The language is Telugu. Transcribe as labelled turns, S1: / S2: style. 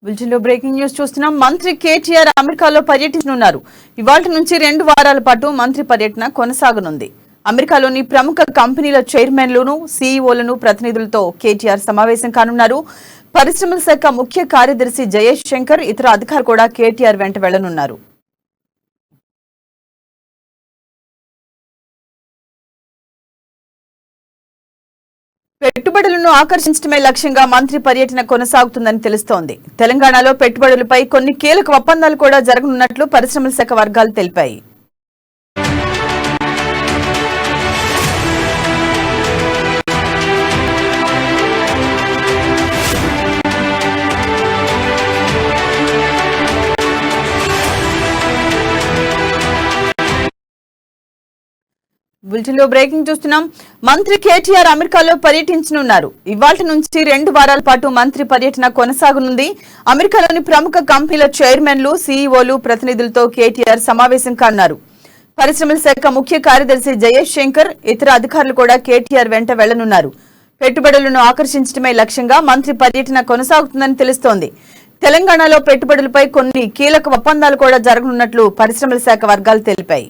S1: బులెటిన్లో బ్రేకింగ్ న్యూస్ చూస్తున్నాం. మంత్రి కేటీఆర్ అమెరికాలో పర్యటించనున్నారు. ఇవాల్టి నుంచి 2 వారాల పాటు మంత్రి పర్యటన కొనసాగనుంది. అమెరికాలోని ప్రముఖ కంపెనీల చైర్మన్లను, సీఈఓలను ప్రతినిధులతో కేటీఆర్ సమావేశం కానున్నారు. పరిశ్రమల శాఖ ముఖ్య కార్యదర్శి జయేష్ శంకర్, ఇతర అధికారులు కూడా కేటీఆర్ వెంట వెళ్లనున్నారు. పెట్టుబడులను ఆకర్షించడమే లక్ష్యంగా మంత్రి పర్యటన కొనసాగుతుందని తెలుస్తోంది. తెలంగాణలో పెట్టుబడులపై కొన్ని కీలక ఒప్పందాలు కూడా జరగనున్నట్లు పరిశ్రమల శాఖ వర్గాలు తెలిపాయి. బులెటిన్లో బ్రేకింగ్ చూస్తున్నాం. మంత్రి కేటీఆర్ అమెరికాలో పర్యటించనున్నారు. ఇవాల్టి నుంచి 2 వారాల పాటు మంత్రి పర్యటన కొనసాగనుంది. అమెరికాలోని ప్రముఖ కంపెనీల చైర్మన్లు, సీఈఓలు ప్రతినిధులతో కేటీఆర్ సమావేశం కానున్నారు. పరిశ్రమల శాఖ ముఖ్య కార్యదర్శి జయేష్ శంకర్, ఇతర అధికారులు కూడా కేటీఆర్ వెంట వెళ్లనున్నారు. పెట్టుబడులను ఆకర్షించడమే లక్ష్యంగా మంత్రి పర్యటన కొనసాగుతుందని తెలుస్తోంది. తెలంగాణలో పెట్టుబడులపై కొన్ని కీలక ఒప్పందాలు కూడా జరగనున్నట్లు పరిశ్రమల శాఖ వర్గాలు తెలిపాయి.